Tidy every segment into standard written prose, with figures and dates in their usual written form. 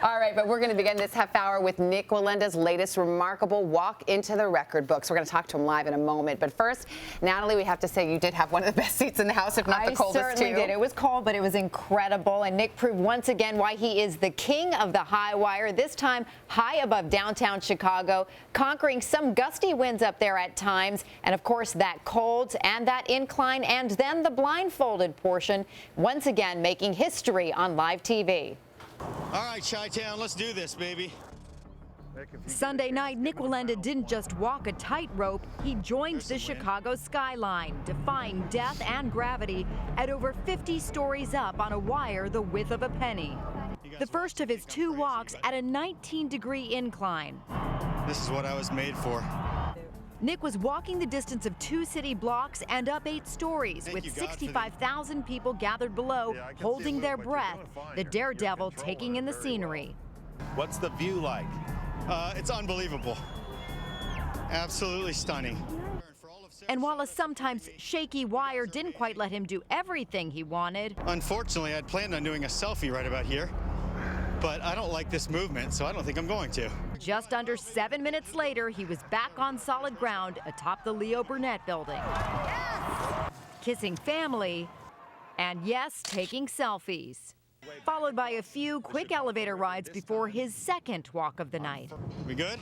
All right, but we're going to begin this half hour with Nik Wallenda's latest remarkable walk into the record books. We're going to talk to him live in a moment. But first, Natalie, we have to say you did have one of the best seats in the house, if not the coldest, I certainly did. It was cold, but it was incredible. And Nik proved once again why he is the king of the high wire, this time high above downtown Chicago, conquering some gusty winds up there at times. And, of course, that cold and that incline and then the blindfolded portion, once again making history on live TV. All right, Chi-Town, let's do this, baby. Sunday night, Nik Wallenda didn't just walk a tightrope, he joined the Chicago skyline, defying death and gravity at over 50 stories up on a wire the width of a penny. The first of his two walks at a 19-degree incline. This is what I was made for. Nik was walking the distance of 2 city blocks and up 8 stories, with 65,000 people gathered below, holding their breath, the daredevil taking in the scenery. What's the view like? It's unbelievable. Absolutely stunning. And while a sometimes shaky wire didn't quite let him do everything he wanted, unfortunately, I'd planned on doing a selfie right about here, but I don't like this movement, so I don't think I'm going to. Just under 7 minutes later, he was back on solid ground atop the Leo Burnett building. Yes! Kissing family, and yes, taking selfies. Followed by a few quick elevator rides before his second walk of the night. We good?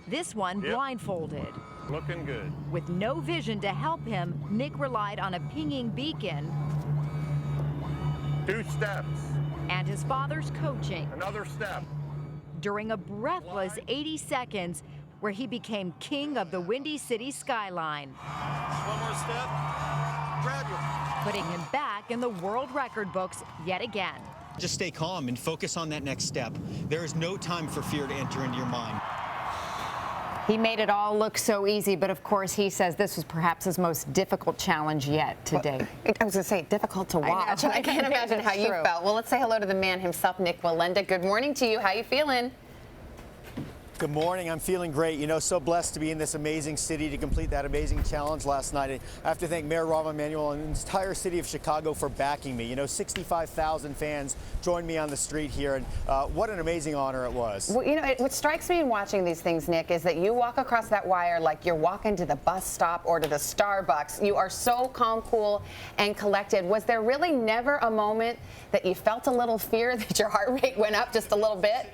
This one blindfolded. Looking good. With no vision to help him, Nik relied on a pinging beacon. 2 steps. And his father's coaching. Another step. During a breathless 80 seconds where he became king of the Windy City skyline. One more step. Grab you. Putting him back in the world record books yet again. Just stay calm and focus on that next step. There is no time for fear to enter into your mind. He made it all look so easy, but of course he says this was perhaps his most difficult challenge yet to date. I was going to say, difficult to watch. I can't imagine how you felt. Well, let's say hello to the man himself, Nik Wallenda. Good morning to you. How you feeling? Good morning. I'm feeling great. You know, so blessed to be in this amazing city to complete that amazing challenge last night. I have to thank Mayor Rahm Emanuel and the entire city of Chicago for backing me. You know, 65,000 fans joined me on the street here, and what an amazing honor it was. Well, you know, what strikes me in watching these things, Nik, is that you walk across that wire like you're walking to the bus stop or to the Starbucks. You are so calm, cool, and collected. Was there really never a moment that you felt a little fear, that your heart rate went up just a little bit?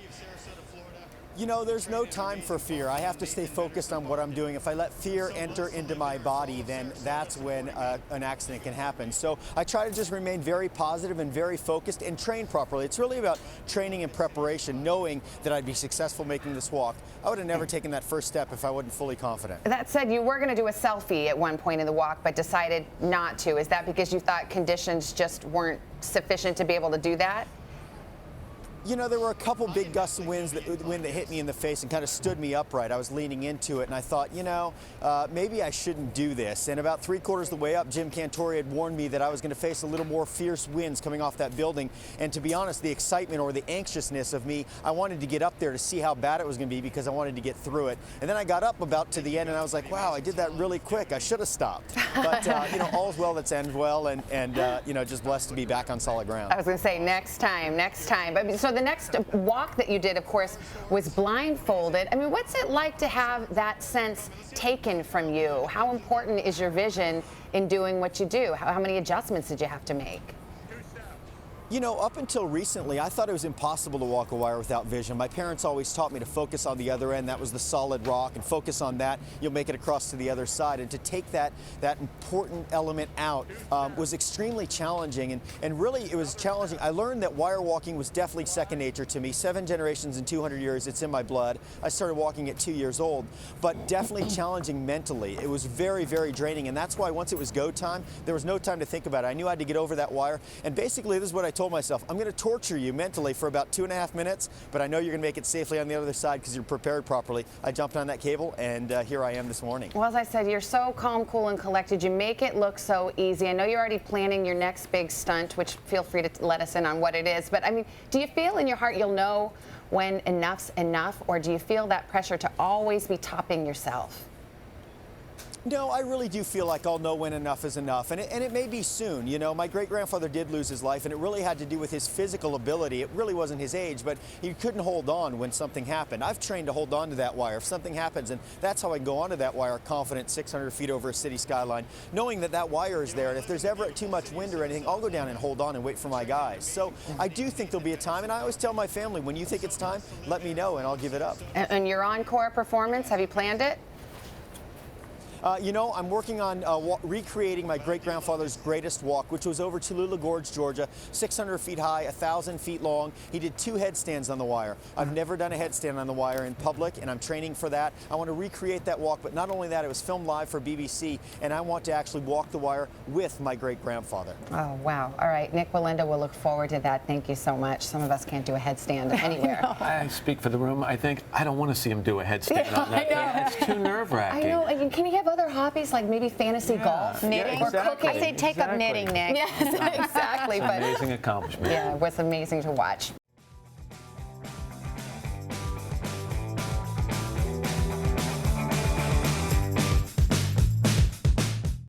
You know, there's no time for fear. I have to stay focused on what I'm doing. If I let fear enter into my body, then that's when an accident can happen. So I try to just remain very positive and very focused and train properly. It's really about training and preparation, knowing that I'd be successful making this walk. I would have never taken that first step if I wasn't fully confident. That said, you were going to do a selfie at one point in the walk, but decided not to. Is that because you thought conditions just weren't sufficient to be able to do that? You know, there were a couple big gusts of wind that hit me in the face and kind of stood me upright. I was leaning into it, and I thought, you know, maybe I shouldn't do this. And about 3/4 of the way up, Jim Cantore had warned me that I was going to face a little more fierce winds coming off that building. And to be honest, the excitement or the anxiousness of me, I wanted to get up there to see how bad it was going to be because I wanted to get through it. And then I got up about to the end, and I was like, wow, I did that really quick. I should have stopped. But, you know, all's well that ends well, and you know, just blessed to be back on solid ground. I was going to say, next time. But, so the next walk that you did, of course, was blindfolded. I mean, what's it like to have that sense taken from you? How important is your vision in doing what you do? How many adjustments did you have to make? You know, up until recently, I thought it was impossible to walk a wire without vision. My parents always taught me to focus on the other end. That was the solid rock, and focus on that. You'll make it across to the other side. And to take that important element out was extremely challenging. And really, it was challenging. I learned that wire walking was definitely second nature to me. 7 generations in 200 years, it's in my blood. I started walking at 2 years old, but definitely challenging mentally. It was very, very draining. And that's why once it was go time, there was no time to think about it. I knew I had to get over that wire. And basically, this is what I told myself. I'm going to torture you mentally for about 2.5 minutes, but I know you're going to make it safely on the other side because you're prepared properly. I jumped on that cable, and here I am this morning. Well, as I said, you're so calm, cool, and collected. You make it look so easy. I know you're already planning your next big stunt, which feel free to let us in on what it is. But, I mean, do you feel in your heart you'll know when enough's enough, or do you feel that pressure to always be topping yourself? No, I really do feel like I'll know when enough is enough, and it may be soon. You know, my great-grandfather did lose his life, and it really had to do with his physical ability. It really wasn't his age, but he couldn't hold on when something happened. I've trained to hold on to that wire if something happens, and that's how I go onto that wire confident 600 feet over a city skyline, knowing that that wire is there, and if there's ever too much wind or anything, I'll go down and hold on and wait for my guys. So I do think there'll be a time, and I always tell my family, when you think it's time, let me know, and I'll give it up. And your encore performance, have you planned it? You know, I'm working on recreating my great-grandfather's greatest walk, which was over Tallulah Gorge, Georgia, 600 feet high, 1,000 feet long. He did 2 headstands on the wire. I've never done a headstand on the wire in public, and I'm training for that. I want to recreate that walk, but not only that, it was filmed live for BBC, and I want to actually walk the wire with my great-grandfather. Oh, wow. All right, Nik Wallenda, we'll look forward to that. Thank you so much. Some of us can't do a headstand anywhere. I speak for the room. I think I don't want to see him do a headstand on that. It's too nerve-wracking. I know. And can he have other hobbies like maybe fantasy golf? Knitting? Or cooking? I say take up knitting, Nick. Yes, exactly. Amazing accomplishment. Yeah, it was amazing to watch.